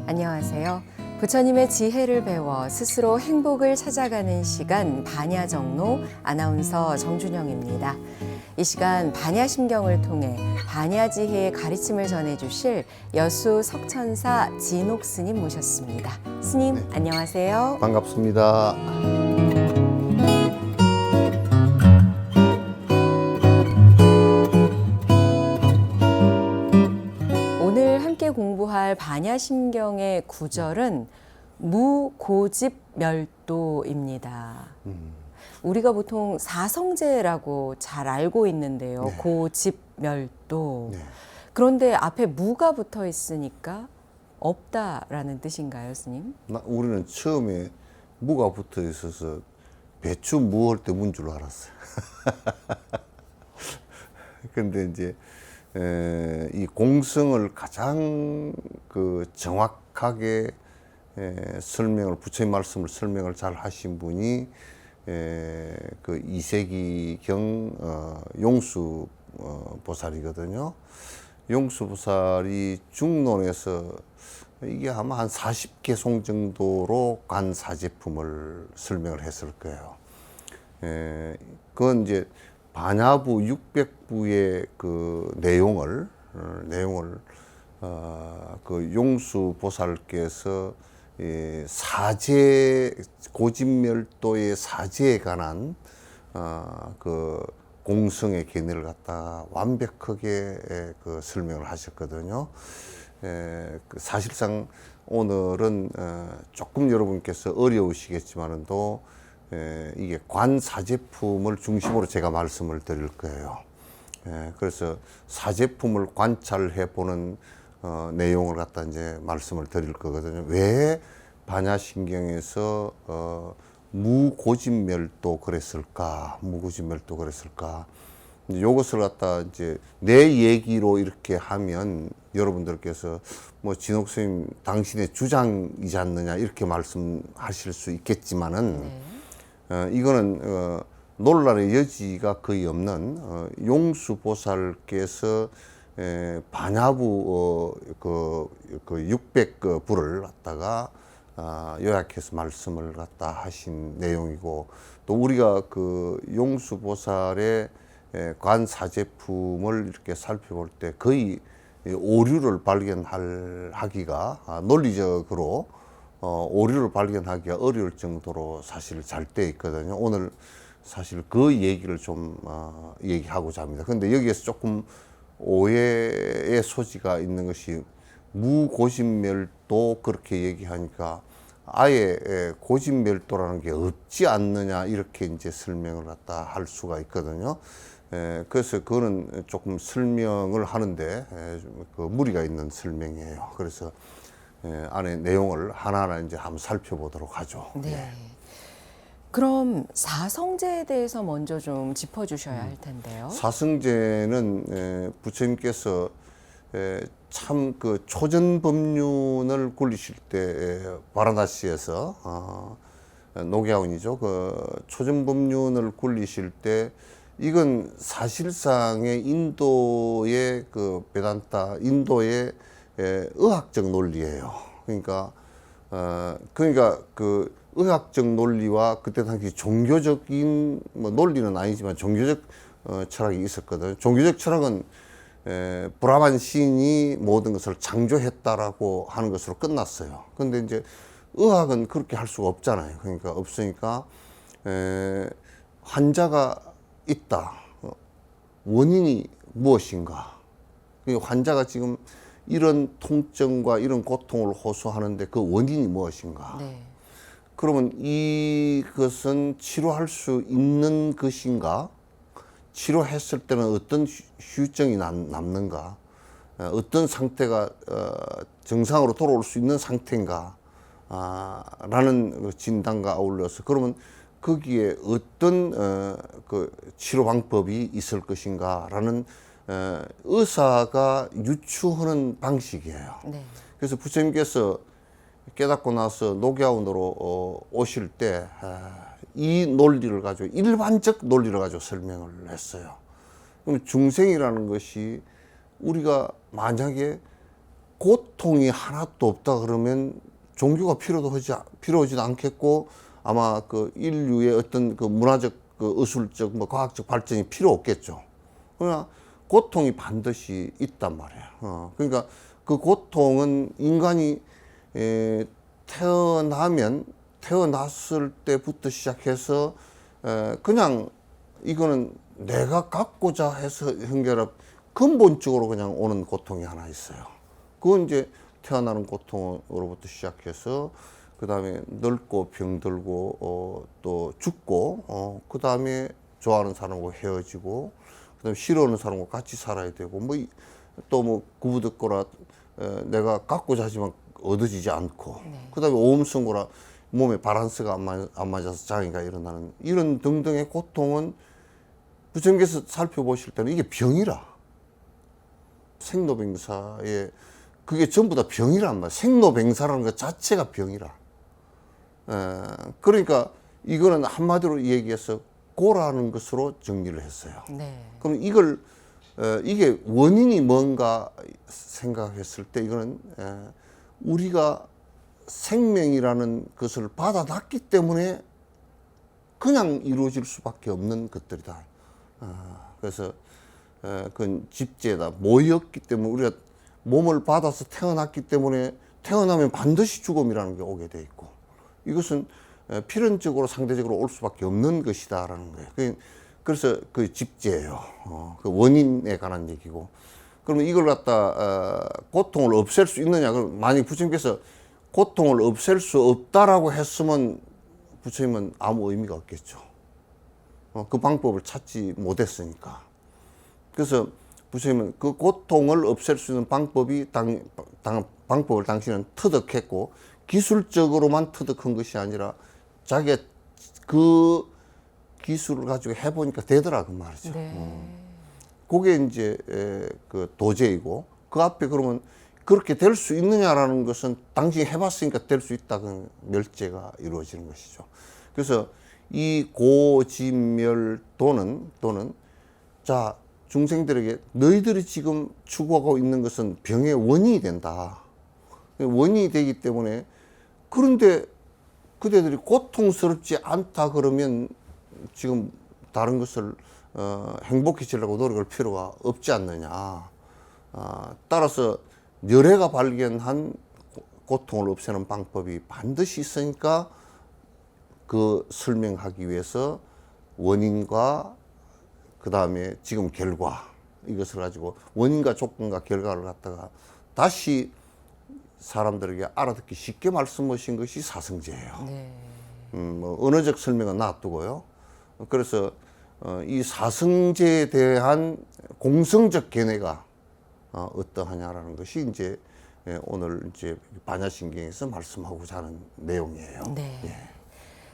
안녕하세요. 부처님의 지혜를 배워 스스로 행복을 찾아가는 시간 반야정로 아나운서 정준영입니다. 이 시간 반야심경을 통해 반야지혜의 가르침을 전해주실 여수 석천사 진옥 스님 모셨습니다. 스님, 네. 안녕하세요. 반갑습니다. 오늘 함께 공부할 반야심경의 구절은 무고집멸도입니다. 우리가 보통 사성제라고 잘 알고 있는데요. 네. 고집멸도. 네. 그런데 앞에 무가 붙어 있으니까 없다라는 뜻인가요, 스님? 우리는 처음에 무가 붙어 있어서 배추 무할 때 문 줄 알았어요. 근데 이제 이 공성을 가장 정확하게 설명을, 부처님 말씀을 설명을 잘 하신 분이 그 이세기경 용수 보살이거든요. 용수 보살이 중론에서 이게 아마 한 40개송 정도로 관 사제품을 설명을 했을 거예요. 그건 이제 반야부 600부의 그 내용을 그 용수 보살께서 사제, 고집멸도의 사제에 관한 그 공성의 견해를 갖다가 완벽하게 그 설명을 하셨거든요. 사실상 오늘은 조금 여러분께서 어려우시겠지만도 이게 관 사제품을 중심으로 제가 말씀을 드릴 거예요. 그래서 사제품을 관찰해 보는 내용을 갖다 이제 말씀을 드릴 거거든요. 왜 반야심경에서 무고집멸도 그랬을까? 무고집멸도 그랬을까? 이것을 갖다 이제 내 얘기로 이렇게 하면 여러분들께서 뭐 진옥 스님 당신의 주장이지 않느냐 이렇게 말씀하실 수 있겠지만은 이거는 논란의 여지가 거의 없는 용수 보살께서 반야부 그 600부를 갖다가 요약해서 말씀을 갖다 하신 내용이고, 또 우리가 그 용수 보살의 관 사제품을 이렇게 살펴볼 때 거의 오류를 발견하기가 논리적으로 오류를 발견하기가 어려울 정도로 사실 잘 돼 있거든요. 오늘 사실 그 얘기를 좀 얘기하고자 합니다. 그런데 여기에서 조금 오해의 소지가 있는 것이, 무고집멸도 그렇게 얘기하니까 아예 고집멸도라는 게 없지 않느냐 이렇게 이제 설명을 갖다 할 수가 있거든요. 그래서 그거는 조금 설명을 하는데 그 무리가 있는 설명이에요. 그래서 안에 내용을 하나하나 이제 한번 살펴보도록 하죠. 네. 그럼 사성제에 대해서 먼저 좀 짚어주셔야 할 텐데요. 사성제는 부처님께서 참 그 초전법륜을 굴리실 때 바라나시에서 녹야원이죠. 그 초전법륜을 굴리실 때 이건 사실상의 인도의 그 베단타, 인도의 의학적 논리예요. 그러니까 그 의학적 논리와 그때 당시 종교적인 뭐 논리는 아니지만 종교적 철학이 있었거든요. 종교적 철학은 브라만 시인이 모든 것을 창조했다라고 하는 것으로 끝났어요. 근데 이제 의학은 그렇게 할 수가 없잖아요. 그러니까 없으니까 환자가 있다. 원인이 무엇인가? 환자가 지금 이런 통증과 이런 고통을 호소하는데 그 원인이 무엇인가? 네. 그러면 이것은 치료할 수 있는 것인가? 치료했을 때는 어떤 후유증이 남는가? 어떤 상태가 정상으로 돌아올 수 있는 상태인가? 라는 진단과 아울러서, 그러면 거기에 어떤 그 치료 방법이 있을 것인가? 라는 의사가 유추하는 방식이에요. 네. 그래서 부처님께서 깨닫고 나서 녹야원으로 오실 때 이 논리를 가지고, 일반적 논리를 가지고 설명을 했어요. 그럼 중생이라는 것이 우리가 만약에 고통이 하나도 없다 그러면 종교가 필요하지도 않겠고 아마 그 인류의 어떤 그 문화적, 그 의술적, 뭐 과학적 발전이 필요 없겠죠. 그러나 고통이 반드시 있단 말이에요. 그러니까 그 고통은 인간이 태어났을 때부터 시작해서 그냥 이거는 내가 갖고자 해서 형제라 근본적으로 그냥 오는 고통이 하나 있어요. 그건 이제 태어나는 고통으로부터 시작해서 그 다음에 늙고 병들고 또 죽고 그 다음에 좋아하는 사람하고 헤어지고 그 다음에 싫어하는 사람하고 같이 살아야 되고 뭐 또 뭐 구부득거라 내가 갖고자 하지만 얻어지지 않고 그 다음에 오음승고라 몸의 바란스가 안 맞아서 장애가 일어나는 이런 등등의 고통은 부처님께서 살펴보실 때는 이게 병이라. 생로병사의 그게 전부 다 병이란 말이야. 생로병사라는 것 자체가 병이라. 그러니까 이거는 한마디로 얘기해서 고라는 것으로 정리를 했어요. 네. 그럼 이게 원인이 뭔가 생각했을 때 이거는 우리가 생명이라는 것을 받아놨기 때문에 그냥 이루어질 수밖에 없는 것들이다. 그래서 그건 집재다. 모였기 때문에 우리가 몸을 받아서 태어났기 때문에 태어나면 반드시 죽음이라는 게 오게 돼 있고 이것은 필연적으로 상대적으로 올 수밖에 없는 것이다라는 거예요. 그래서 그 집재예요. 그 원인에 관한 얘기고. 그러면 이걸 갖다 고통을 없앨 수 있느냐? 그럼 만약 부처님께서 고통을 없앨 수 없다라고 했으면 부처님은 아무 의미가 없겠죠. 그 방법을 찾지 못했으니까. 그래서 부처님은 그 고통을 없앨 수 있는 방법을 당신은 터득했고 기술적으로만 터득한 것이 아니라 자기가 그 기술을 가지고 해보니까 되더라 그 말이죠. 네. 그게 이제 그 도제이고 그 앞에 그러면 그렇게 될 수 있느냐라는 것은 당신이 해봤으니까 될 수 있다 그 멸제가 이루어지는 것이죠. 그래서 이 고지멸도는 또는 자 중생들에게 너희들이 지금 추구하고 있는 것은 병의 원인이 된다. 원인이 되기 때문에 그런데 그대들이 고통스럽지 않다 그러면 지금 다른 것을 행복해지려고 노력할 필요가 없지 않느냐. 따라서 열애가 발견한 고통을 없애는 방법이 반드시 있으니까 그 설명하기 위해서 원인과 그 다음에 지금 결과 이것을 가지고 원인과 조건과 결과를 갖다가 다시 사람들에게 알아듣기 쉽게 말씀하신 것이 사성제예요. 네. 뭐 언어적 설명은 놔두고요. 그래서 이 사성제에 대한 공성적 견해가 어떠하냐라는 것이 이제 오늘 이제 반야신경에서 말씀하고자 하는 내용이에요. 네. 예.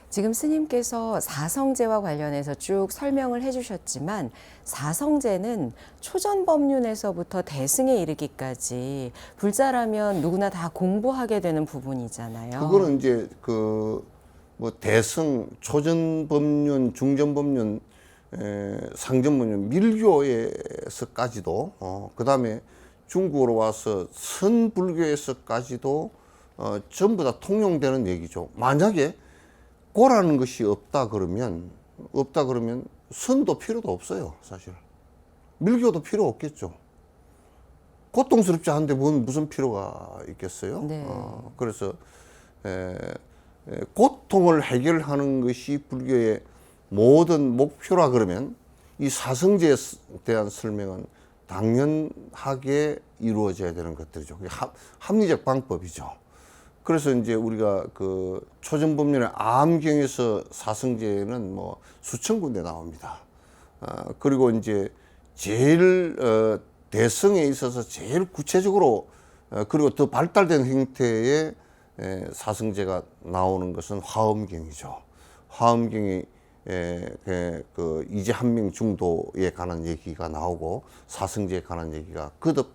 지금 스님께서 사성제와 관련해서 쭉 설명을 해주셨지만 사성제는 초전법륜에서부터 대승에 이르기까지 불자라면 누구나 다 공부하게 되는 부분이잖아요. 그거는 이제 그 뭐 대승, 초전법륜, 중전법륜, 상전법륜, 밀교에서까지도 그 다음에 중국으로 와서 선불교에서까지도 전부 다 통용되는 얘기죠. 만약에 고라는 것이 없다 그러면 선도 필요도 없어요, 사실. 밀교도 필요 없겠죠. 고통스럽지 않은데 무슨 필요가 있겠어요? 네. 그래서 고통을 해결하는 것이 불교의 모든 목표라 그러면 이 사성제에 대한 설명은 당연하게 이루어져야 되는 것들이죠. 그게 합리적 방법이죠. 그래서 이제 우리가 그 초전법륜의 암경에서 사성제는 뭐 수천 군데 나옵니다. 그리고 이제 제일 대성에 있어서 제일 구체적으로 그리고 더 발달된 형태의 사성제가 나오는 것은 화엄경이죠. 화엄경이 그 이제한명 중도에 관한 얘기가 나오고 사성제에 관한 얘기가 거듭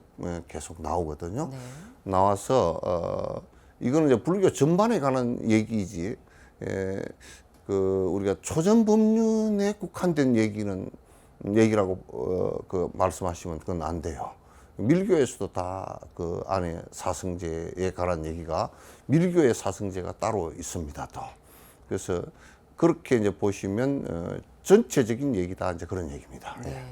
계속 나오거든요. 네. 나와서 이거는 이제 불교 전반에 관한 얘기이지, 그 우리가 초전법륜에 국한된 얘기라고 그 말씀하시면 그건 안 돼요. 밀교에서도 다 그 안에 사성제에 관한 얘기가 밀교의 사성제가 따로 있습니다. 또 그래서 그렇게 이제 보시면 전체적인 얘기다 이제 그런 얘기입니다. 네.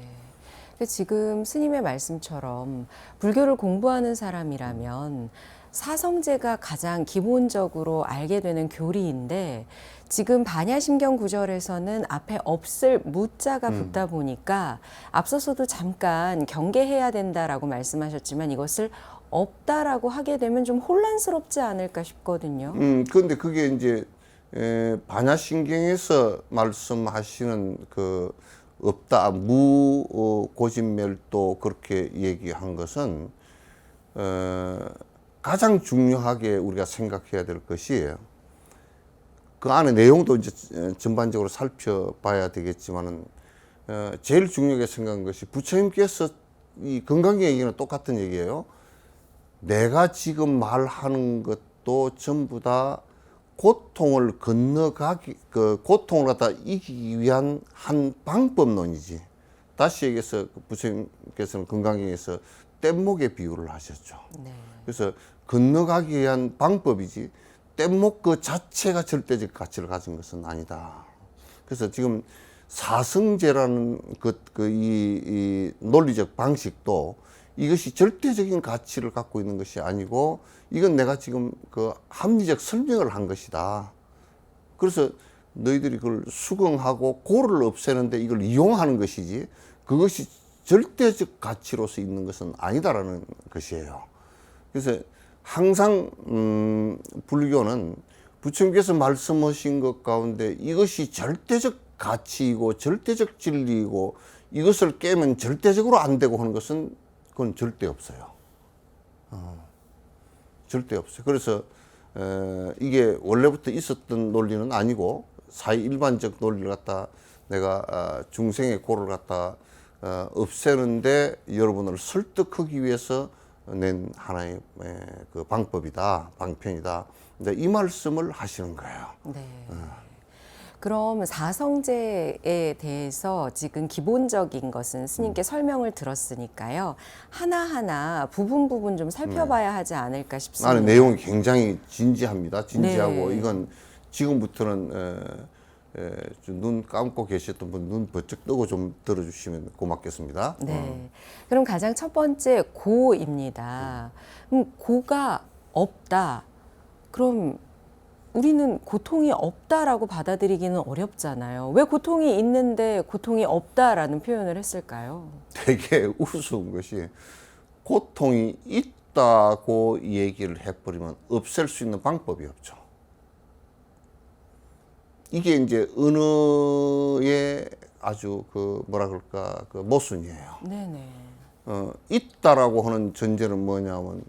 근데 지금 스님의 말씀처럼 불교를 공부하는 사람이라면 사성제가 가장 기본적으로 알게 되는 교리인데 지금 반야심경 구절에서는 앞에 없을 무자가 붙다 보니까 앞서서도 잠깐 경계해야 된다라고 말씀하셨지만 이것을 없다라고 하게 되면 좀 혼란스럽지 않을까 싶거든요. 그런데 그게 이제 반야심경에서 말씀하시는 그 없다 무고진멸도 그렇게 얘기한 것은 가장 중요하게 우리가 생각해야 될 것이 그 안에 내용도 이제 전반적으로 살펴봐야 되겠지만은 제일 중요하게 생각한 것이 부처님께서 이 건강의 얘기는 똑같은 얘기예요. 내가 지금 말하는 것도 전부 다 고통을 건너가기, 그 고통을 갖다 이기기 위한 한 방법론이지. 다시 얘기해서 부처님께서는 건강경에서 뗏목의 비유를 하셨죠. 네. 그래서 건너가기 위한 방법이지 뗏목 그 자체가 절대적 가치를 가진 것은 아니다. 그래서 지금 사성제라는 이 논리적 방식도 이것이 절대적인 가치를 갖고 있는 것이 아니고 이건 내가 지금 그 합리적 설명을 한 것이다. 그래서 너희들이 그걸 수긍하고 고를 없애는데 이걸 이용하는 것이지 그것이 절대적 가치로서 있는 것은 아니다라는 것이에요. 그래서 항상 불교는 부처님께서 말씀하신 것 가운데 이것이 절대적 가치이고 절대적 진리이고 이것을 깨면 절대적으로 안 되고 하는 것은 그건 절대 없어요. 절대 없어요. 그래서 이게 원래부터 있었던 논리는 아니고 사회 일반적 논리를 갖다 내가 중생의 고를 갖다 없애는데 여러분을 설득하기 위해서 낸 하나의 그 방법이다, 방편이다. 이 말씀을 하시는 거예요. 네. 그럼 사성제에 대해서 지금 기본적인 것은 스님께 설명을 들었으니까요. 하나하나 부분 좀 살펴봐야 하지 않을까 싶습니다. 나는 내용이 굉장히 진지합니다. 진지하고 네. 이건 지금부터는 눈 감고 계셨던 분 눈 번쩍 뜨고 좀 들어주시면 고맙겠습니다. 네. 그럼 가장 첫 번째 고입니다. 고가 없다. 그럼 우리는 고통이 없다라고 받아들이기는 어렵잖아요. 왜 고통이 있는데 고통이 없다라는 표현을 했을까요? 되게 우스운 것이 고통이 있다고 얘기를 해버리면 없앨 수 있는 방법이 없죠. 이게 이제 은어의 아주 그 뭐라 그럴까 그 모순이에요. 네네. 있다라고 하는 전제는 뭐냐면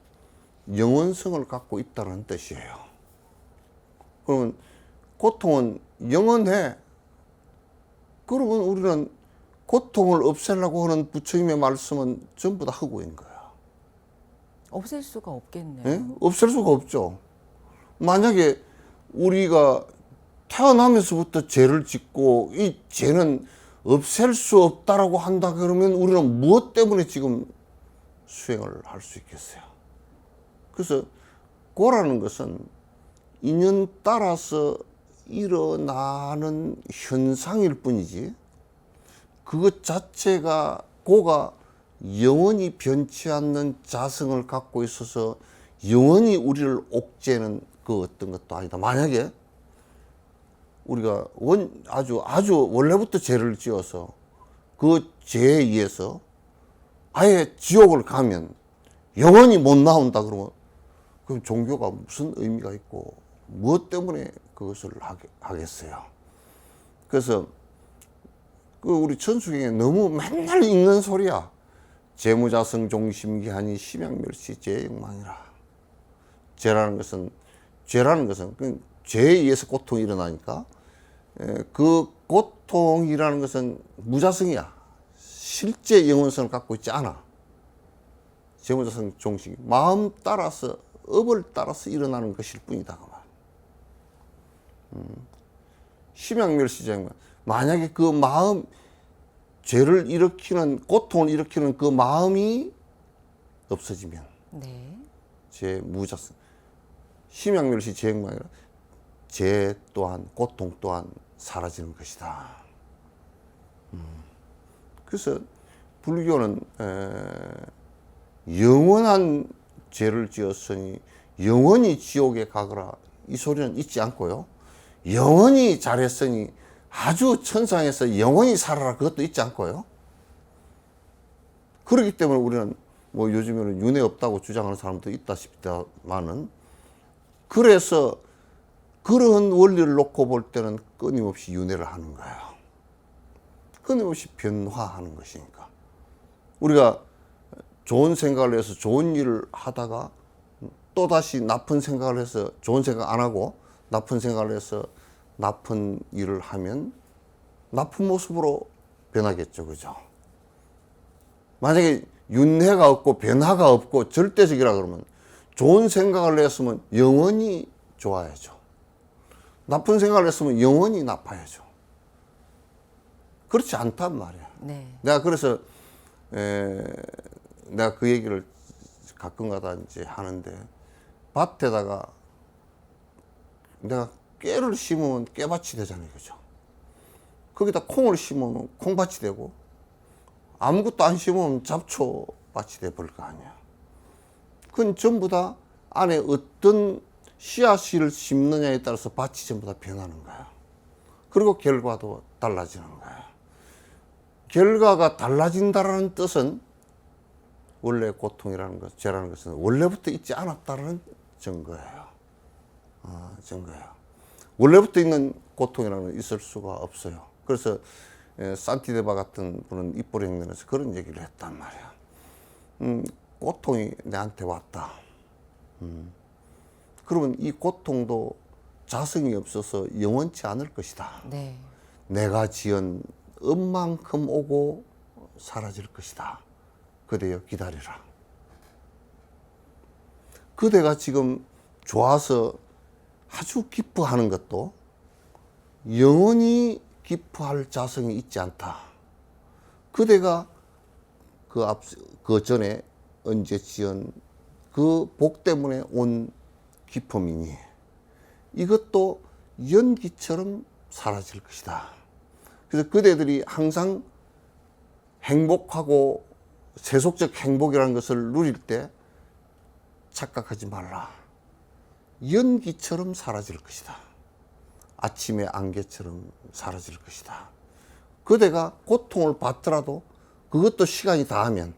영원성을 갖고 있다는 뜻이에요. 그러면 고통은 영원해. 그러면 우리는 고통을 없애려고 하는 부처님의 말씀은 전부 다 허구인 거야. 없앨 수가 없겠네요. 예? 없앨 수가 없죠. 만약에 우리가 태어나면서부터 죄를 짓고 이 죄는 없앨 수 없다라고 한다 그러면 우리는 무엇 때문에 지금 수행을 할 수 있겠어요? 그래서 고라는 것은 인연 따라서 일어나는 현상일 뿐이지 그것 자체가 고가 영원히 변치 않는 자성을 갖고 있어서 영원히 우리를 옥죄는 그 어떤 것도 아니다. 만약에 우리가 아주 원래부터 죄를 지어서 그 죄에 의해서 아예 지옥을 가면 영원히 못 나온다 그러면 그럼 종교가 무슨 의미가 있고 무엇 때문에 그것을 하겠어요. 그래서 그 우리 천수경에 너무 맨날 읽는 소리야. 재무자성 종심기하니 심양멸시 죄영망이라. 죄라는 것은 그 죄에 의해서 고통이 일어나니까 그 고통이라는 것은 무자성이야. 실제 영원성을 갖고 있지 않아. 재무자성 종식 마음 따라서 업을 따라서 일어나는 것일 뿐이다. 심양멸시죄 만약에 그 마음 죄를 일으키는 고통을 일으키는 그 마음이 없어지면 네. 제 무자성 심양멸시 재행망 아니라 재 또한 고통 또한 사라지는 것이다. 그래서 불교는 영원한 죄를 지었으니 영원히 지옥에 가거라 이 소리는 있지 않고요. 영원히 잘했으니 아주 천상에서 영원히 살아라 그것도 있지 않고요. 그렇기 때문에 우리는 뭐 요즘에는 윤회 없다고 주장하는 사람도 있다시피만은 그래서 그런 원리를 놓고 볼 때는 끊임없이 윤회를 하는 거예요. 끊임없이 변화하는 것이니까. 우리가 좋은 생각을 해서 좋은 일을 하다가 또다시 나쁜 생각을 해서 좋은 생각 안 하고 나쁜 생각을 해서 나쁜 일을 하면 나쁜 모습으로 변하겠죠. 그죠? 만약에 윤회가 없고 변화가 없고 절대적이라 그러면 좋은 생각을 했으면 영원히 좋아야죠. 나쁜 생각을 했으면 영원히 나빠야죠. 그렇지 않단 말이야. 네. 내가 그래서 내가 그 얘기를 가끔가다 이제 하는데 밭에다가 내가 깨를 심으면 깨밭이 되잖아요. 그죠? 거기다 콩을 심으면 콩밭이 되고 아무것도 안 심으면 잡초밭이 돼버릴 거 아니야. 그건 전부 다 안에 어떤 씨앗을 심느냐에 따라서 밭이 전부 다 변하는 거야. 그리고 결과도 달라지는 거야. 결과가 달라진다라는 뜻은 원래 고통이라는 것, 죄라는 것은 원래부터 있지 않았다는 증거예요. 증거예요. 원래부터 있는 고통이라는 건 있을 수가 없어요. 그래서 산티데바 같은 분은 입보리 행전에서 그런 얘기를 했단 말이야. 고통이 내한테 왔다. 그러면 이 고통도 자성이 없어서 영원치 않을 것이다. 네. 내가 지은 음만큼 오고 사라질 것이다. 그대여 기다리라. 그대가 지금 좋아서 아주 기뻐하는 것도 영원히 기뻐할 자성이 있지 않다. 그대가 그 전에 언제 지은 그 복 때문에 온 기쁨이니 이것도 연기처럼 사라질 것이다. 그래서 그대들이 항상 행복하고 세속적 행복이라는 것을 누릴 때 착각하지 말라. 연기처럼 사라질 것이다. 아침의 안개처럼 사라질 것이다. 그대가 고통을 받더라도 그것도 시간이 다하면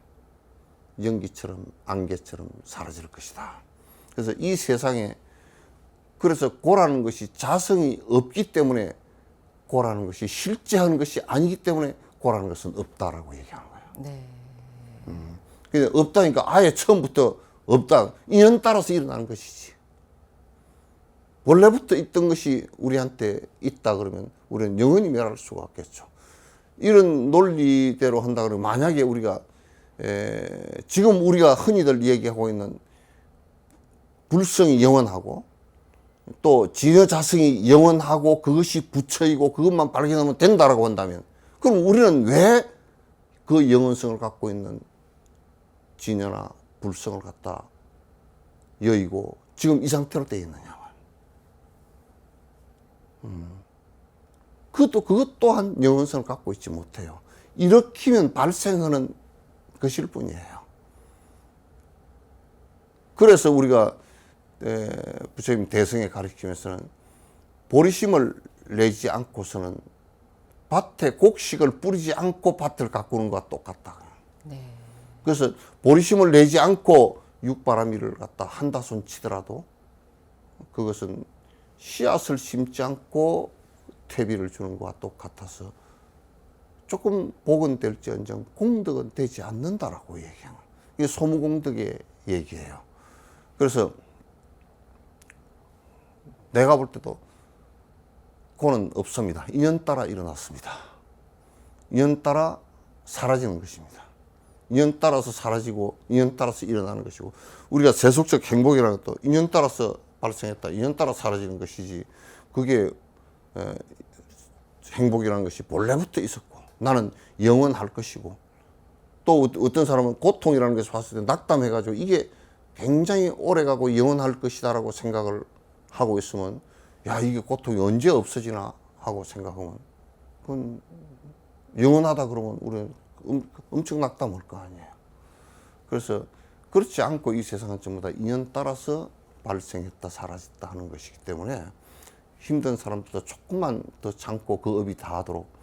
연기처럼 안개처럼 사라질 것이다. 그래서 이 세상에 그래서 고라는 것이 자성이 없기 때문에 고라는 것이 실제하는 것이 아니기 때문에 고라는 것은 없다라고 얘기하는 거예요. 네. 그냥 없다니까 아예 처음부터 없다. 인연 따라서 일어나는 것이지. 원래부터 있던 것이 우리한테 있다 그러면 우리는 영원히 멸할 수가 없겠죠. 이런 논리대로 한다 그러면 만약에 우리가 지금 우리가 흔히들 얘기하고 있는 불성이 영원하고 또 진여자성이 영원하고 그것이 부처이고 그것만 발견하면 된다라고 한다면 그럼 우리는 왜 그 영원성을 갖고 있는 진여나 불성을 갖다 여의고 지금 이 상태로 되어 있느냐. 그것 또한 영원성을 갖고 있지 못해요. 일으키면 발생하는 것일 뿐이에요. 그래서 우리가 부처님 대성에 가르치면서는 보리심을 내지 않고서는 밭에 곡식을 뿌리지 않고 밭을 가꾸는 것과 똑같다. 네. 그래서 보리심을 내지 않고 육바라밀을 갖다 한다 손 치더라도 그것은 씨앗을 심지 않고 퇴비를 주는 것과 똑같아서 조금 복은 될지언정 공덕은 되지 않는다라고 얘기하는 거예요. 이게 소무공덕의 얘기예요. 그래서 내가 볼 때도 그거는 없습니다. 인연 따라 일어났습니다. 인연 따라 사라지는 것입니다. 인연 따라서 사라지고 인연 따라서 일어나는 것이고 우리가 세속적 행복이라는 것도 인연 따라서 발생했다. 인연 따라 사라지는 것이지 그게 행복이라는 것이 본래부터 있었고 나는 영원할 것이고 또 어떤 사람은 고통이라는 것을 봤을 때 낙담해가지고 이게 굉장히 오래가고 영원할 것이다라고 생각을 하고 있으면 야 이게 고통이 언제 없어지나 하고 생각하면 그건 영원하다 그러면 우리는 엄청 낙담할 거 아니에요. 그래서 그렇지 않고 이 세상은 전부 다 인연 따라서 발생했다 사라졌다 하는 것이기 때문에 힘든 사람들도 조금만 더 참고 그 업이 다하도록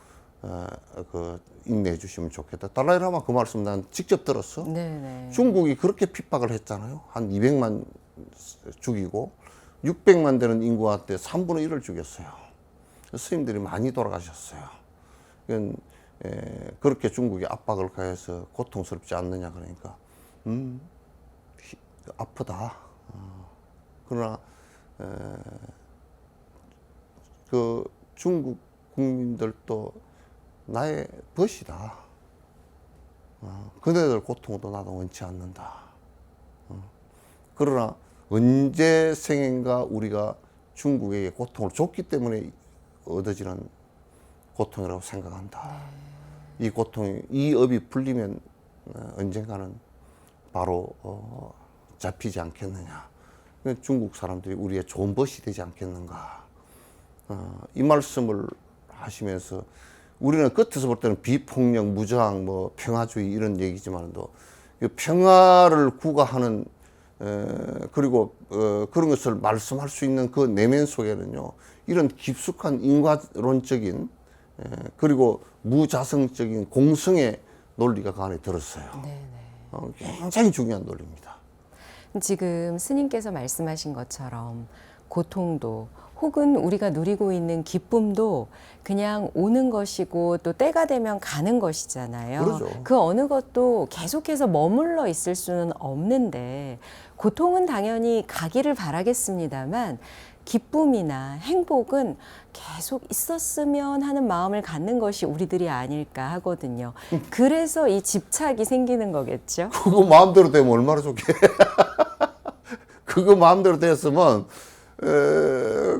인내해 주시면 좋겠다. 달라이라마 그 말씀 난 직접 들었어. 네네. 중국이 그렇게 핍박을 했잖아요. 한 200만 죽이고 600만 되는 인구한테 3분의 1을 죽였어요. 스님들이 많이 돌아가셨어요. 이건 그렇게 중국이 압박을 가해서 고통스럽지 않느냐 그러니까 아프다. 그러나 그 중국 국민들도 나의 벗이다. 그네들 고통도 나도 원치 않는다. 그러나 언제 생인가 우리가 중국에게 고통을 줬기 때문에 얻어지는 고통이라고 생각한다. 이 고통이 이 업이 풀리면 언젠가는 바로 잡히지 않겠느냐. 중국 사람들이 우리의 좋은 벗이 되지 않겠는가. 이 말씀을 하시면서 우리는 끝에서 볼 때는 비폭력, 무저항, 뭐 평화주의 이런 얘기지만도 평화를 구가하는 그리고 그런 것을 말씀할 수 있는 그 내면 속에는요 이런 깊숙한 인과론적인 그리고 무자성적인 공성의 논리가 그 안에 들었어요. 네네. 굉장히 중요한 논리입니다. 지금 스님께서 말씀하신 것처럼 고통도 혹은 우리가 누리고 있는 기쁨도 그냥 오는 것이고 또 때가 되면 가는 것이잖아요. 그러죠. 그 어느 것도 계속해서 머물러 있을 수는 없는데 고통은 당연히 가기를 바라겠습니다만 기쁨이나 행복은 계속 있었으면 하는 마음을 갖는 것이 우리들이 아닐까 하거든요. 그래서 이 집착이 생기는 거겠죠. 그거 마음대로 되면 얼마나 좋게. 그거 마음대로 됐으면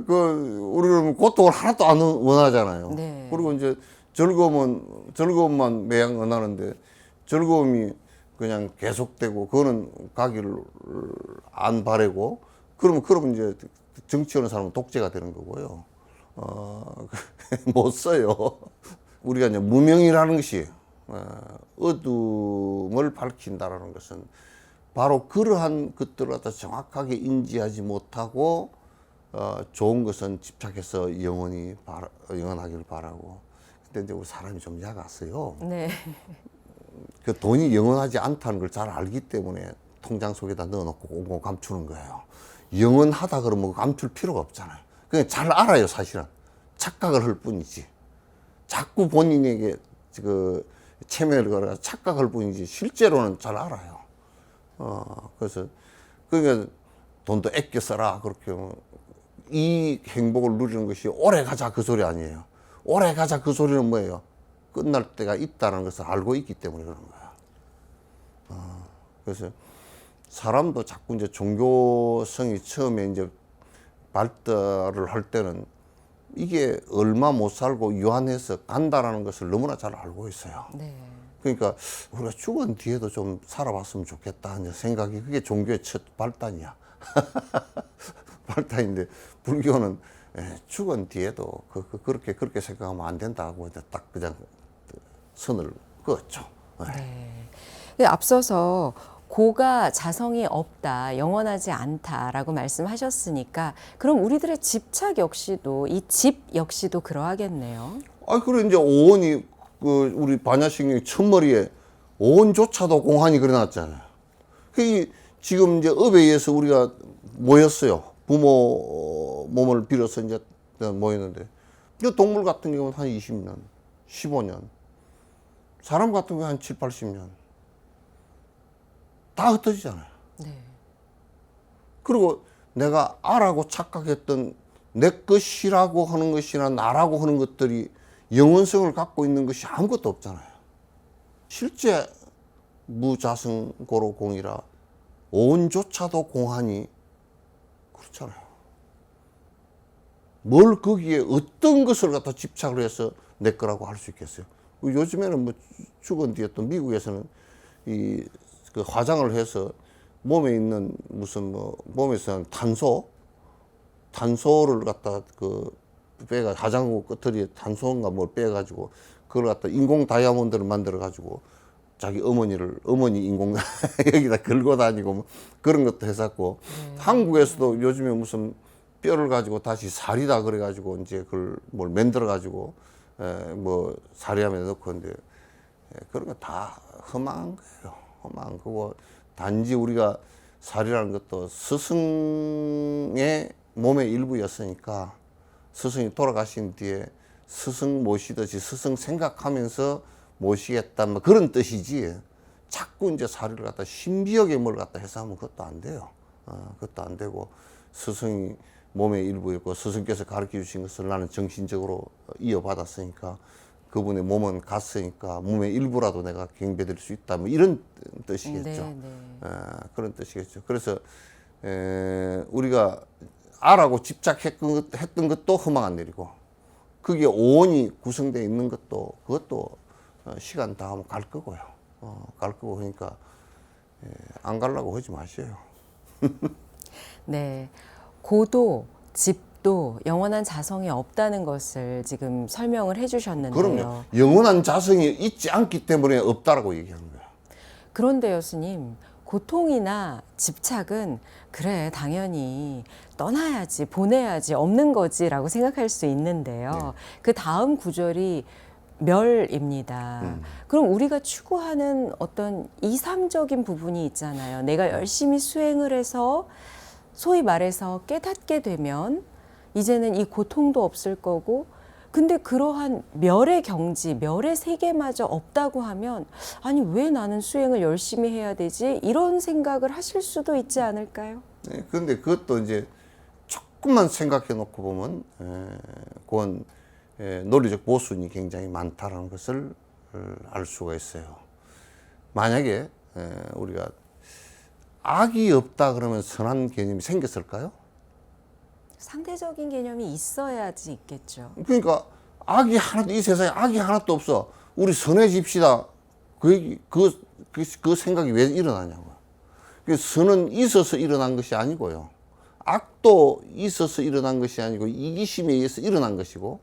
우리는 고통을 하나도 안 원하잖아요. 네. 그리고 이제 즐거움만 매양 원하는데 즐거움이 그냥 계속되고 그거는 가기를 안 바라고 그러면 이제 정치하는 사람은 독재가 되는 거고요. 못 써요. 우리가 이제 무명이라는 것이 어둠을 밝힌다라는 것은 바로 그러한 것들을 갖다 정확하게 인지하지 못하고 좋은 것은 집착해서 영원하기를 바라고. 근데 이제 우리 사람이 좀 약았어요. 네. 그 돈이 영원하지 않다는 걸 잘 알기 때문에 통장 속에다 넣어놓고 꽁꽁 감추는 거예요. 영원하다 그러면 감출 필요가 없잖아요. 그냥 잘 알아요, 사실은. 착각을 할 뿐이지. 자꾸 본인에게 그 체면을 걸어 착각할 뿐이지 실제로는 잘 알아요. 그래서 그러니까 돈도 아껴 써라 그렇게 이 행복을 누리는 것이 오래 가자 그 소리 아니에요. 오래 가자 그 소리는 뭐예요? 끝날 때가 있다는 것을 알고 있기 때문에 그런 거야. 그래서 사람도 자꾸 이제 종교성이 처음에 이제 발달을 할 때는 이게 얼마 못 살고 유한해서 간다라는 것을 너무나 잘 알고 있어요. 네. 그러니까 우리가 죽은 뒤에도 좀 살아봤으면 좋겠다 하는 생각이 그게 종교의 첫 발단이야. 발단인데 불교는 죽은 뒤에도 그렇게 생각하면 안 된다고 딱 그냥 선을 그었죠. 네. 근데 앞서서 고가 자성이 없다, 영원하지 않다라고 말씀하셨으니까 그럼 우리들의 집착 역시도 이 집 역시도 그러하겠네요. 그래 이제 오온이 우리 반야신경 첫머리에 오온조차도 공한이 그려놨잖아요. 그 지금 이제 업에 의해서 우리가 모였어요. 부모 몸을 빌어서 이제 모였는데 이 동물 같은 경우는 한 20년, 15년, 사람 같은 경우는 한 7, 80년 다 흩어지잖아요. 네. 그리고 내가 아라고 착각했던 내 것이라고 하는 것이나 나라고 하는 것들이 영원성을 갖고 있는 것이 아무것도 없잖아요. 실제 무자성고로 공이라 오온조차도 공하니 그렇잖아요. 뭘 거기에 어떤 것을 갖다 집착을 해서 내 거라고 할 수 있겠어요. 요즘에는 뭐 죽은 뒤에 또 미국에서는 그 화장을 해서 몸에 있는 무슨 뭐 몸에서 탄소를 갖다 그 빼가 화장고 끝털이에 탄소인가 뭘 빼가지고 그걸 갖다 인공 다이아몬드를 만들어 가지고 자기 어머니 인공 여기다 걸고 다니고 뭐 그런 것도 했었고 한국에서도 요즘에 무슨 뼈를 가지고 다시 살이다 그래 가지고 이제 그걸 뭘 만들어 가지고 뭐 사리함에 넣고 근데 그런 거 다 험한 거예요. 험한 거고 단지 우리가 살이라는 것도 스승의 몸의 일부였으니까 스승이 돌아가신 뒤에 스승 모시듯이 스승 생각하면서 모시겠다 뭐 그런 뜻이지 자꾸 이제 살이를 갖다 신비하게 뭘 갖다 해서 하면 그것도 안 돼요. 그것도 안 되고 스승이 몸의 일부였고 스승께서 가르쳐 주신 것을 나는 정신적으로 이어받았으니까 그분의 몸은 갔으니까 몸의 일부라도 내가 경배드릴 수 있다 뭐 이런 뜻이겠죠. 네, 네. 그런 뜻이겠죠. 그래서 우리가 알하고 집착했던 것도 허망한 일이고 그게 오온이 구성되어 있는 것도 그것도 시간 다 하면 갈 거고요. 갈 거고 그러니까 안 가려고 하지 마세요. 네. 고도, 집도 영원한 자성이 없다는 것을 지금 설명을 해주셨는데요. 그럼요. 영원한 자성이 있지 않기 때문에 없다라고 얘기하는 거예요. 그런데요, 스님, 고통이나 집착은 그래, 당연히 떠나야지, 보내야지, 없는 거지라고 생각할 수 있는데요. 그 다음 구절이 멸입니다. 그럼 우리가 추구하는 어떤 이상적인 부분이 있잖아요. 내가 열심히 수행을 해서 소위 말해서 깨닫게 되면 이제는 이 고통도 없을 거고 근데 그러한 멸의 경지, 멸의 세계마저 없다고 하면 아니 왜 나는 수행을 열심히 해야 되지? 이런 생각을 하실 수도 있지 않을까요? 네, 그런데 그것도 이제 조금만 생각해 놓고 보면 그건 논리적 모순이 굉장히 많다는 것을 알 수가 있어요. 만약에 우리가 악이 없다 그러면 선한 개념이 생겼을까요? 상대적인 개념이 있어야지 있겠죠. 그러니까 악이 하나도 이 세상에 악이 하나도 없어. 우리 선해집시다. 그 생각이 왜 일어나냐고요. 선은 있어서 일어난 것이 아니고요. 악도 있어서 일어난 것이 아니고 이기심에 의해서 일어난 것이고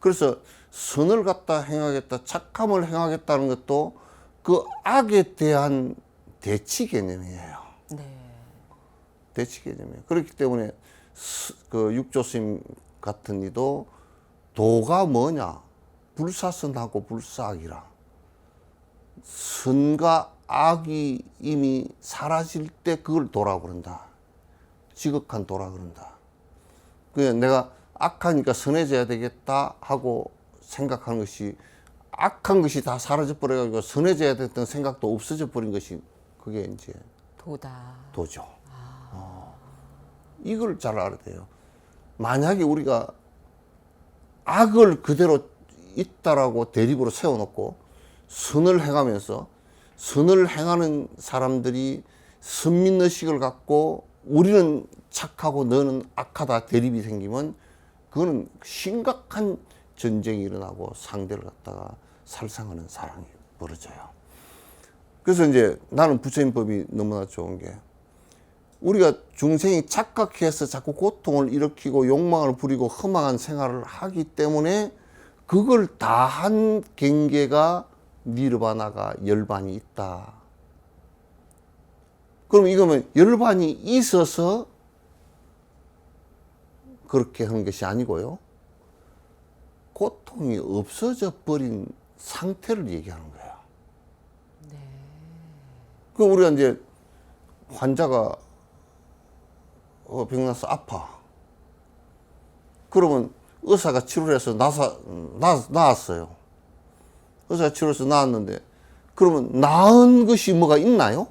그래서 선을 갖다 행하겠다, 착함을 행하겠다는 것도 그 악에 대한 대치 개념이에요. 네. 대치 개념이에요. 그렇기 때문에 그 육조스님 같은 이도 도가 뭐냐? 불사선하고 불사악이라. 선과 악이 이미 사라질 때 그걸 도라고 그런다. 지극한 도라 그런다. 그냥 내가 악하니까 선해져야 되겠다 하고 생각하는 것이 악한 것이 다 사라져 버려가지고 선해져야 됐던 생각도 없어져 버린 것이 그게 이제 도죠. 이걸 잘 알아야 돼요. 만약에 우리가 악을 그대로 있다라고 대립으로 세워놓고 선을 행하면서 선을 행하는 사람들이 선민의식을 갖고 우리는 착하고 너는 악하다 대립이 생기면 그거는 심각한 전쟁이 일어나고 상대를 갖다가 살상하는 상황이 벌어져요. 그래서 이제 나는 부처님법이 너무나 좋은 게 우리가 중생이 착각해서 자꾸 고통을 일으키고 욕망을 부리고 험한 생활을 하기 때문에 그걸 다 한 경계가 니르바나가 열반이 있다. 그럼 이거면 열반이 있어서 그렇게 한 것이 아니고요. 고통이 없어져 버린 상태를 얘기하는 거예요. 네. 그럼 우리가 이제 환자가 병나서 아파. 그러면 의사가 치료를 해서 나았어요. 의사가 치료해서 나았는데 그러면 나은 것이 뭐가 있나요?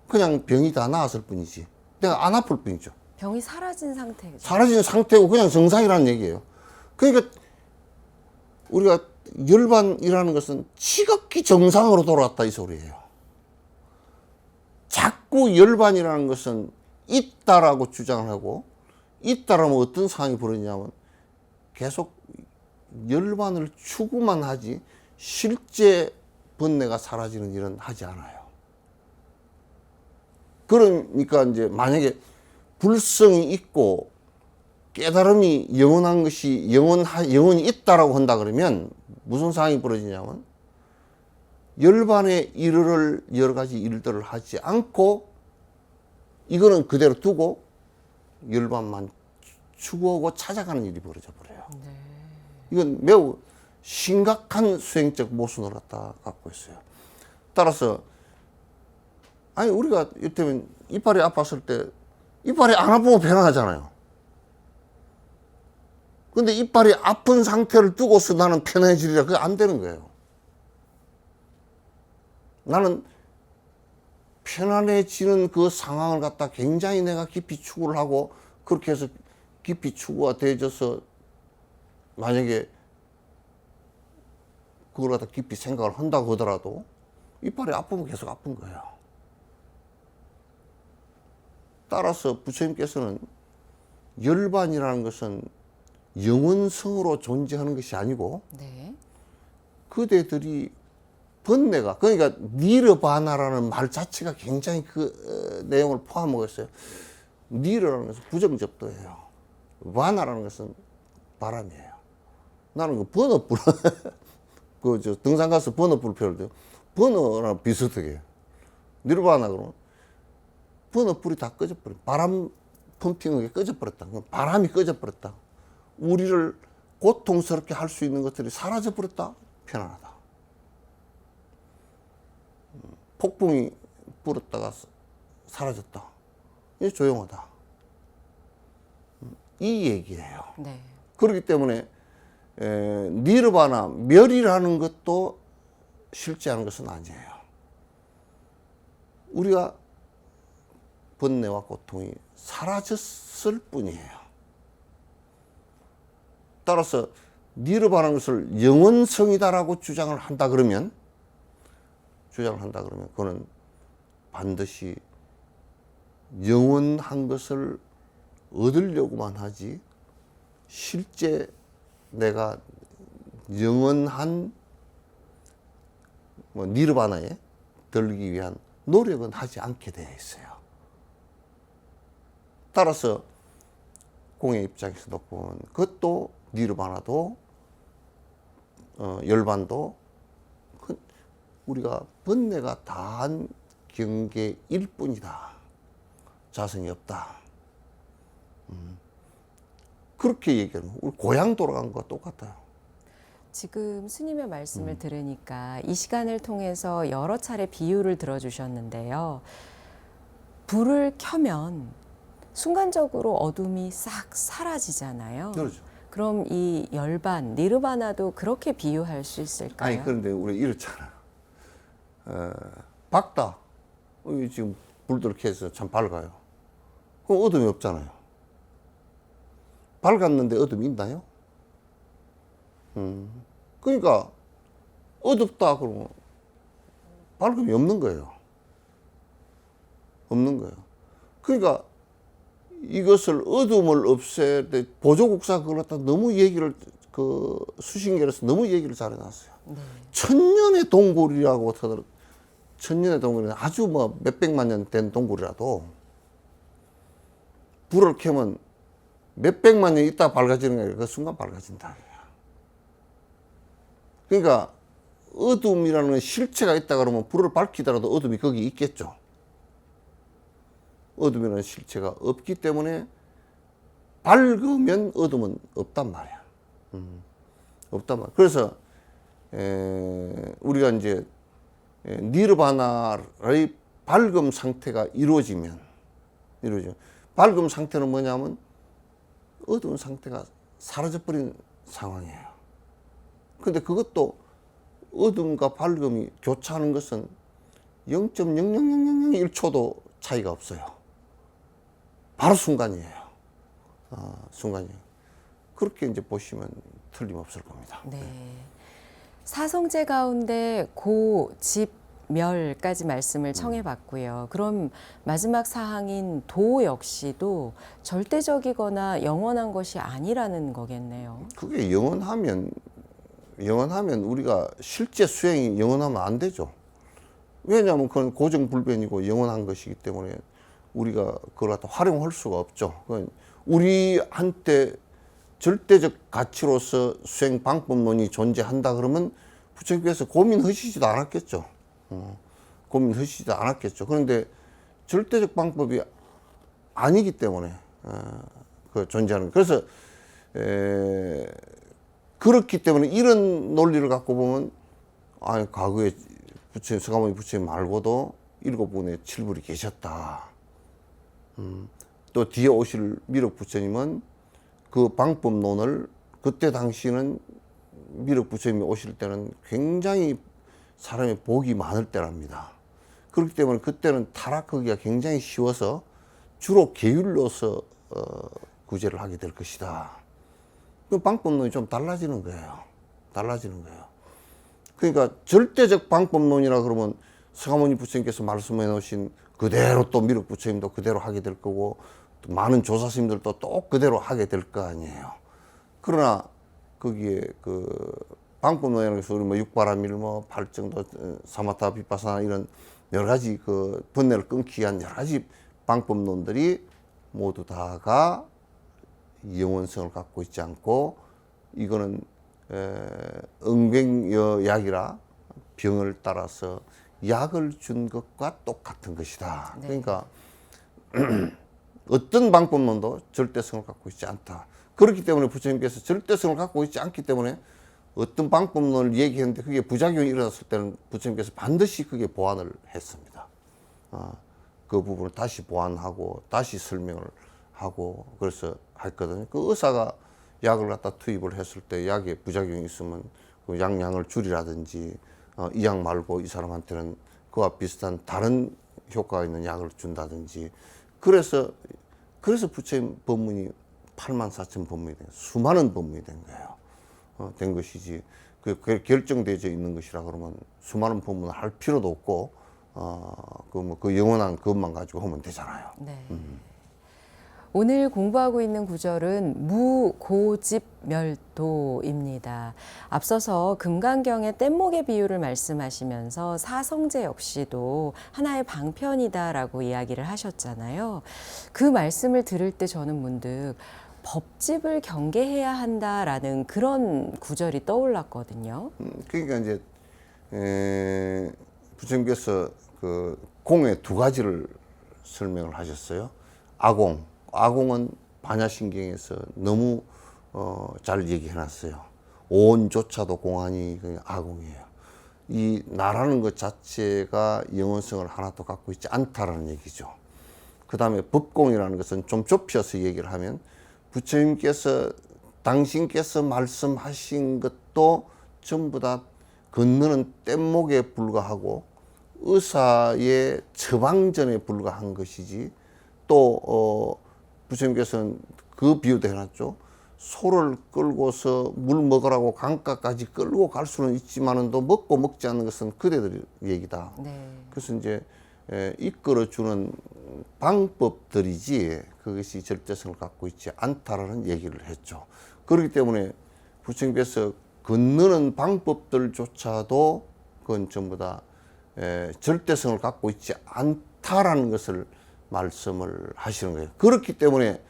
그냥 병이 다 나았을 뿐이지. 내가 안 아플 뿐이죠. 병이 사라진 상태죠. 사라진 상태고 그냥 정상이라는 얘기예요. 그러니까 우리가 열반이라는 것은 지극히 정상으로 돌아왔다 이 소리예요. 자꾸 열반이라는 것은 있다라고 주장을 하고 있다라면 어떤 상황이 벌어지냐면 계속 열반을 추구만 하지 실제 번뇌가 사라지는 일은 하지 않아요. 그러니까 이제 만약에 불성이 있고 깨달음이 영원한 것이 영원히 있다라고 한다 그러면 무슨 상황이 벌어지냐면 열반에 이르를 여러 가지 일들을 하지 않고 이거는 그대로 두고 열반만 추구하고 찾아가는 일이 벌어져 버려요. 이건 매우 심각한 수행적 모순을 갖고 있어요. 따라서 아니 우리가 이때면 이빨이 아팠을 때 이빨이 안 아프면 편안하잖아요. 근데 이빨이 아픈 상태를 두고서 나는 편해지리라 그게 안 되는 거예요. 나는 편안해지는 그 상황을 갖다 굉장히 내가 깊이 추구를 하고 그렇게 해서 깊이 추구가 되어져서 만약에 그걸 갖다 깊이 생각을 한다고 하더라도 이빨이 아프면 계속 아픈 거예요. 따라서 부처님께서는 열반이라는 것은 영원성으로 존재하는 것이 아니고 네. 그대들이 번뇌가 그러니까 니르바나라는 말 자체가 굉장히 그 내용을 포함하고 있어요. 니르라는 것은 부정접도예요. 바나라는 것은 바람이에요. 나는 그 번호불 그 저 등산 가서 번호불 펴올 때 번호랑 비슷하게 니르바나 그러면 번호불이 다 꺼져버려. 바람 펌핑하게 꺼져버렸다. 바람이 꺼져버렸다. 우리를 고통스럽게 할 수 있는 것들이 사라져버렸다. 편안하다. 폭풍이 불었다가 사라졌다. 이게 조용하다. 이 얘기예요. 네. 그렇기 때문에 니르바나 멸이라는 것도 실제하는 것은 아니에요. 우리가 번뇌와 고통이 사라졌을 뿐이에요. 따라서 니르바라는 것을 영원성이다라고 주장을 한다 그러면 그거는 반드시 영원한 것을 얻으려고만 하지 실제 내가 영원한 니르바나에 들기 위한 노력은 하지 않게 되어 있어요. 따라서 공의 입장에서도 보면 그것도 니르바나도 열반도 우리가 번뇌가 다한 경계일 뿐이다. 자성이 없다. 그렇게 얘기하는 우리 고향 돌아간 것과 똑같아요. 지금 스님의 말씀을 들으니까 이 시간을 통해서 여러 차례 비유를 들어주셨는데요. 불을 켜면 순간적으로 어둠이 싹 사라지잖아요. 그렇죠. 그럼 이 열반, 니르바나도 그렇게 비유할 수 있을까요? 아니 그런데 우리 이렇잖아. 밝다. 여기 지금 불들 켜서 참 밝아요. 그럼 어둠이 없잖아요. 밝았는데 어둠이 있나요? 그러니까 어둡다 그러면 밝음이 없는 거예요. 없는 거예요. 그러니까 이것을 어둠을 없앨 때 보조국사 그걸 갖다 너무 얘기를 그 수신계에서 너무 얘기를 잘해놨어요. 네. 천년의 동굴이라고 하더라도 천년의 동굴은 아주 뭐 몇백만 년 된 동굴이라도 불을 켜면 몇백만 년 있다 밝아지는 게 아니라 그 순간 밝아진다. 그러니까 어둠이라는 실체가 있다 그러면 불을 밝히더라도 어둠이 거기 있겠죠. 어둠이라는 실체가 없기 때문에 밝으면 어둠은 없단 말이야. 없단 말이야. 그래서 우리가 이제 니르바나의 밝음 상태가 이루어지면 밝음 상태는 뭐냐면 어두운 상태가 사라져버린 상황이에요. 근데 그것도 어둠과 밝음이 교차하는 것은 0.00001초도 차이가 없어요. 바로 순간이에요. 순간이에요. 그렇게 이제 보시면 틀림없을 겁니다. 네. 사성제 가운데 고, 집, 멸까지 말씀을 청해봤고요. 그럼 마지막 사항인 도 역시도 절대적이거나 영원한 것이 아니라는 거겠네요. 그게 영원하면 우리가 실제 수행이 영원하면 안 되죠. 왜냐하면 그건 고정불변이고 영원한 것이기 때문에 우리가 그걸 갖다 활용할 수가 없죠. 우리한테 절대적 가치로서 수행 방법론이 존재한다 그러면 부처님께서 고민하시지도 않았겠죠. 고민하시지도 않았겠죠. 그런데 절대적 방법이 아니기 때문에 그 존재하는. 그래서 그렇기 때문에 이런 논리를 갖고 보면 과거에 부처님, 서가모니 부처님 말고도 7분의 7불이 계셨다. 또 뒤에 오실 미륵 부처님은 그 방법론을 그때 당시는 미륵 부처님이 오실 때는 굉장히 사람의 복이 많을 때랍니다. 그렇기 때문에 그때는 타락하기가 굉장히 쉬워서 주로 계율로서 구제를 하게 될 것이다. 그 방법론이 좀 달라지는 거예요. 달라지는 거예요. 그러니까 절대적 방법론이라 그러면 서가모니 부처님께서 말씀해 놓으신 그대로 또 미륵 부처님도 그대로 하게 될 거고 또 많은 조사 스님들도 또 그대로 하게 될 거 아니에요. 그러나 거기에 그 방법론이라는 것은 우리 뭐 육바라밀, 뭐 팔정도, 사마타, 비파사나 이런 여러 가지 그 번뇌를 끊기 위한 여러 가지 방법론들이 모두 다가 영원성을 갖고 있지 않고 이거는 응병약이라 병을 따라서 약을 준 것과 똑같은 것이다. 네. 그러니까 어떤 방법론도 절대성을 갖고 있지 않다. 그렇기 때문에 부처님께서 절대성을 갖고 있지 않기 때문에 어떤 방법론을 얘기했는데 그게 부작용이 일어났을 때는 부처님께서 반드시 그게 보완을 했습니다. 그 부분을 다시 보완하고 다시 설명을 하고 그래서 했거든요. 그 의사가 약을 갖다 투입을 했을 때 약에 부작용이 있으면 그 약량을 줄이라든지 이 약 말고 이 사람한테는 그와 비슷한 다른 효과가 있는 약을 준다든지 그래서 부처님 법문이 84,000 법문이 된 수많은 법문이 된 거예요. 된 것이지 그 결정되어 있는 것이라 그러면 수많은 법문을 할 필요도 없고 그 영원한 그것만 가지고 하면 되잖아요. 네. 오늘 공부하고 있는 구절은 무고집멸도입니다. 앞서서 금강경의 뗏목의 비유를 말씀하시면서 사성제 역시도 하나의 방편이다라고 이야기를 하셨잖아요. 그 말씀을 들을 때 저는 문득 법집을 경계해야 한다라는 그런 구절이 떠올랐거든요. 그러니까 이제 부처님께서 그 공의 두 가지를 설명을 하셨어요. 아공은 반야신경에서 너무 잘 얘기해놨어요. 오온조차도 공안이 아공이에요. 이 나라는 것 자체가 영원성을 하나도 갖고 있지 않다라는 얘기죠. 그 다음에 법공이라는 것은 좀 좁혀서 얘기를 하면 부처님께서 당신께서 말씀하신 것도 전부 다 건너는 뗏목에 불과하고 의사의 처방전에 불과한 것이지 또 부처님께서는 그 비유도 해놨죠. 소를 끌고서 물 먹으라고 강가까지 끌고 갈 수는 있지만은 또 먹고 먹지 않는 것은 그대들 얘기다. 네. 그래서 이제 이끌어주는 방법들이지 그것이 절대성을 갖고 있지 않다라는 얘기를 했죠. 그렇기 때문에 부처님께서 건너는 방법들조차도 그건 전부 다 절대성을 갖고 있지 않다라는 것을 말씀을 하시는 거예요. 그렇기 때문에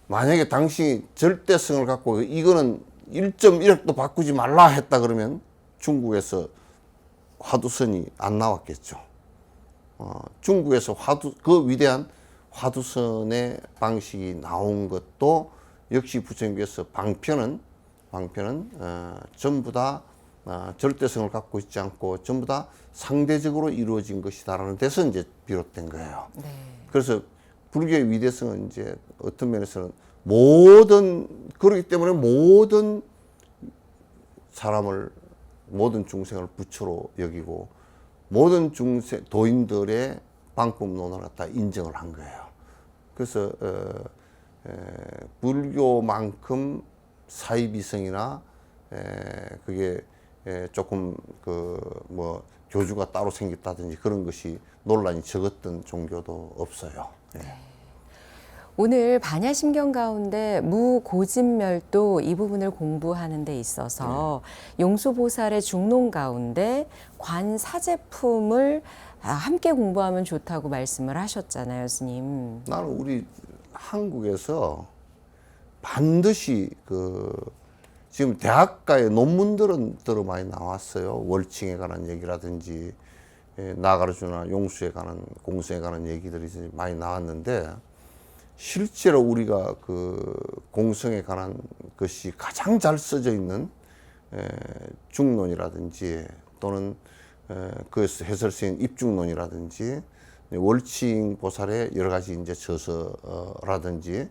만약에 당신이 절대성을 갖고 이거는 1.1억도 바꾸지 말라 했다 그러면 중국에서 화두선이 안 나왔겠죠. 중국에서 그 위대한 화두선의 방식이 나온 것도 역시 부처님께서 방편은 전부 다 절대성을 갖고 있지 않고 전부 다 상대적으로 이루어진 것이다라는 데서 이제 비롯된 거예요. 네. 그래서 불교의 위대성은 이제 어떤 면에서는 그렇기 때문에 모든 사람을, 모든 중생을 부처로 여기고 모든 도인들의 방법론을 갖다 인정을 한 거예요. 그래서 불교만큼 사이비성이나 그게 조금 교주가 따로 생겼다든지 그런 것이 논란이 적었던 종교도 없어요. 네. 오늘 반야심경 가운데 무고집멸도 이 부분을 공부하는 데 있어서 용수보살의 중론 가운데 관사제품을 함께 공부하면 좋다고 말씀을 하셨잖아요, 스님. 나는 우리 한국에서 반드시 지금 대학가의 논문들은 들어 많이 나왔어요. 월칭에 관한 얘기라든지 나가르주나 용수에 관한 공수에 관한 얘기들이 많이 나왔는데 실제로 우리가 공성에 관한 것이 가장 잘 써져 있는 중론이라든지 또는 그 해설서인 입중론이라든지 월칭 보살의 여러 가지 이제 저서라든지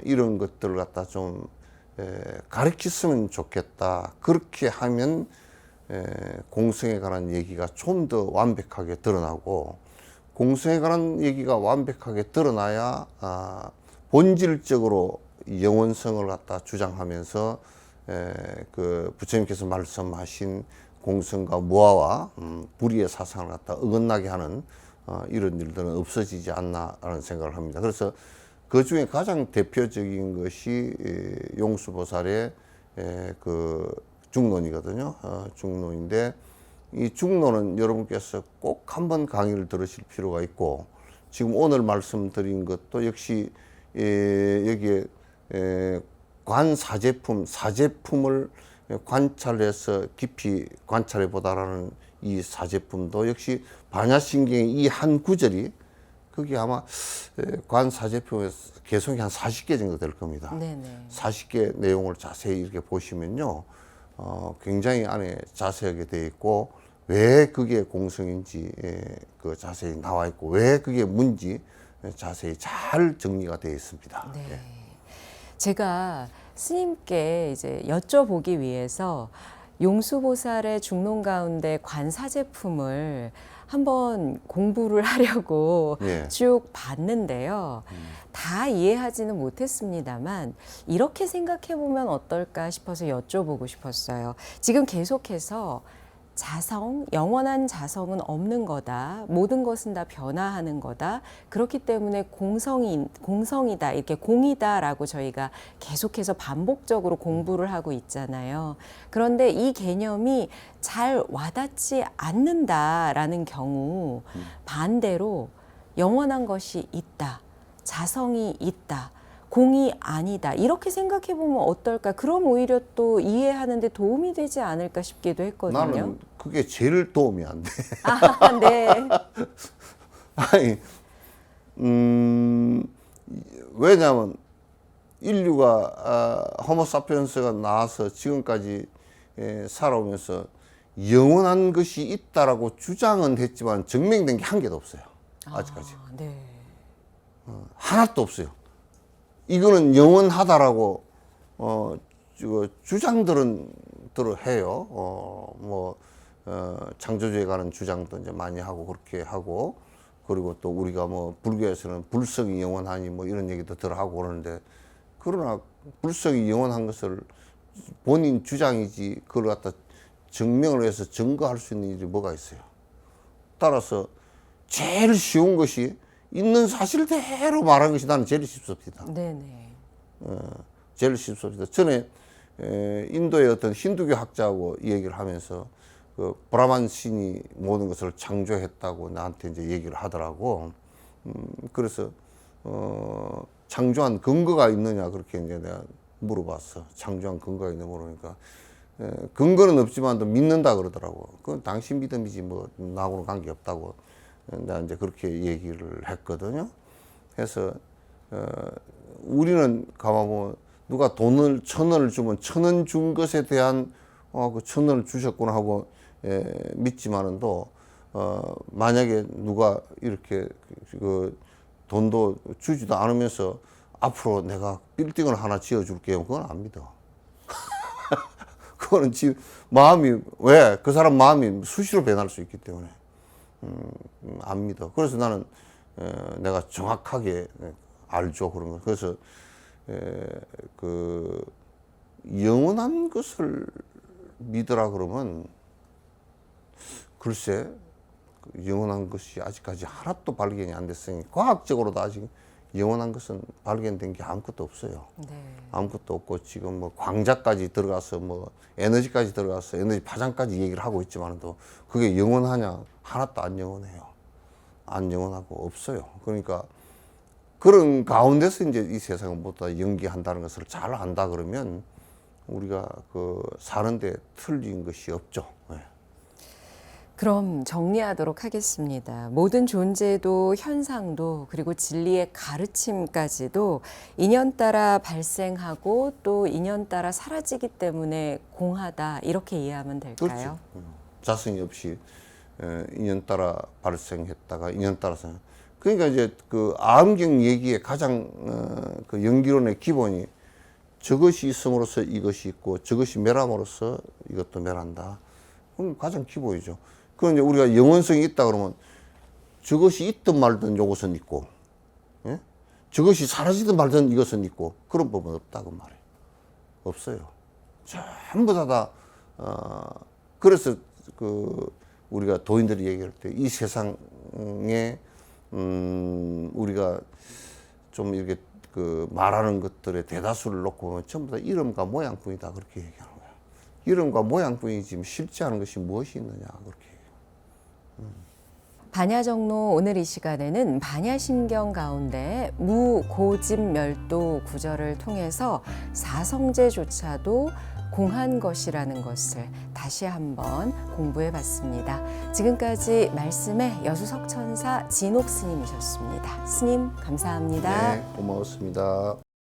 이런 것들을 갖다 좀 가르쳤으면 좋겠다. 그렇게 하면 공성에 관한 얘기가 좀 더 완벽하게 드러나고 공성에 관한 얘기가 완벽하게 드러나야 본질적으로 영원성을 갖다 주장하면서 그 부처님께서 말씀하신 공성과 무아와 불의의 사상을 갖다 어긋나게 하는 이런 일들은 없어지지 않나라는 생각을 합니다. 그래서 그 중에 가장 대표적인 것이 용수보살의 그 중론이거든요. 중론인데 이 중론은 여러분께서 꼭 한번 강의를 들으실 필요가 있고 지금 오늘 말씀드린 것도 역시 여기에 관사제품, 사제품을 관찰해서 깊이 관찰해 보다라는 이 사제품도 역시 반야신경의 이 한 구절이 그게 아마 관사제품에서 개성이 한 40개 정도 될 겁니다. 네네. 40개 내용을 자세히 이렇게 보시면요. 굉장히 안에 자세하게 되어 있고 왜 그게 공성인지 그 자세히 나와 있고 왜 그게 문지 자세히 잘 정리가 되어 있습니다. 네. 예. 제가 스님께 이제 여쭤보기 위해서 용수보살의 중론 가운데 관사제품을 한번 공부를 하려고 예. 쭉 봤는데요. 다 이해하지는 못했습니다만 이렇게 생각해 보면 어떨까 싶어서 여쭤보고 싶었어요. 지금 계속해서 자성, 영원한 자성은 없는 거다. 모든 것은 다 변화하는 거다. 그렇기 때문에 공성이다. 이렇게 공이다라고 저희가 계속해서 반복적으로 공부를 하고 있잖아요. 그런데 이 개념이 잘 와닿지 않는다라는 경우 반대로 영원한 것이 있다. 자성이 있다. 공이 아니다. 이렇게 생각해 보면 어떨까? 그럼 오히려 또 이해하는데 도움이 되지 않을까 싶기도 했거든요. 나는 그게 제일 도움이 안 돼. 아, 네. 아니, 왜냐하면 인류가 호모사피엔스가 나와서 지금까지 살아오면서 영원한 것이 있다라고 주장은 했지만 증명된 게 한 개도 없어요. 아직까지. 아, 네. 하나도 없어요. 이거는 영원하다라고 주장들은 해요. 창조주에 관한 주장도 이제 많이 하고 그렇게 하고 그리고 또 우리가 뭐 불교에서는 불성이 영원하니 뭐 이런 얘기도 하고 그러는데 그러나 불성이 영원한 것을 본인 주장이지 그걸 갖다 증명을 해서 증거할 수 있는 일이 뭐가 있어요. 따라서 제일 쉬운 것이 있는 사실대로 말하는 것이 나는 제일 쉽습니다. 네네. 제일 쉽습니다. 전에 인도의 어떤 힌두교 학자하고 이 얘기를 하면서 그 브라만 신이 모든 것을 창조했다고 나한테 이제 얘기를 하더라고. 그래서 창조한 근거가 있느냐 그렇게 이제 내가 물어봤어. 창조한 근거가 있느냐 물으니까 근거는 없지만 또 믿는다 그러더라고. 그건 당신 믿음이지 뭐 나하고는 관계 없다고. 내가 이제 그렇게 얘기를 했거든요. 그래서 우리는 가만 보면 누가 돈을 1,000원을 주면 1,000원 준 것에 대한 그 1,000원을 주셨구나 하고 믿지만은 또 만약에 누가 이렇게 그 돈도 주지도 않으면서 앞으로 내가 빌딩을 하나 지어줄게요. 그건 안 믿어. 그거는 마음이 왜 그 사람 마음이 수시로 변할 수 있기 때문에. 안 믿어. 그래서 나는 내가 정확하게 알죠 그런 거. 그래서 그 영원한 것을 믿으라 그러면 글쎄 영원한 것이 아직까지 하나도 발견이 안 됐으니 과학적으로도 아직 영원한 것은 발견된 게 아무것도 없어요. 네. 아무것도 없고 지금 뭐 광자까지 들어가서 뭐 에너지까지 들어가서 에너지 파장까지 얘기를 하고 있지만도 그게 영원하냐? 하나도 안 영원해요. 안 영원하고 없어요. 그러니까 그런 가운데서 이제 이 세상을 모두 다 연기한다는 것을 잘 안다 그러면 우리가 그 사는데 틀린 것이 없죠. 예. 그럼 정리하도록 하겠습니다. 모든 존재도 현상도 그리고 진리의 가르침까지도 인연 따라 발생하고 또 인연 따라 사라지기 때문에 공하다 이렇게 이해하면 될까요? 그렇죠. 자성이 없이 인연 따라 발생했다가 인연 따라서 그러니까 이제 그 아함경 얘기의 가장 그 연기론의 기본이 저것이 있음으로써 이것이 있고 저것이 멸함으로써 이것도 멸한다. 그건 가장 기본이죠. 그건 이제 우리가 영원성이 있다 그러면 저것이 있든 말든 이것은 있고, 예? 저것이 사라지든 말든 이것은 있고 그런 법은 없다고 말해요. 없어요. 전부 다 그래서 그 우리가 도인들이 얘기할 때 이 세상에 우리가 좀 이렇게 그 말하는 것들의 대다수를 놓고 보면 전부 다 이름과 모양뿐이다 그렇게 얘기하는 거야. 이름과 모양뿐이지 실제하는 것이 무엇이 있느냐 그렇게. 반야정로 오늘 이 시간에는 반야심경 가운데 무고집멸도 구절을 통해서 사성제조차도 공한 것이라는 것을 다시 한번 공부해 봤습니다. 지금까지 말씀의 여수석천사 진옥 스님이셨습니다. 스님 감사합니다. 네, 고마웠습니다.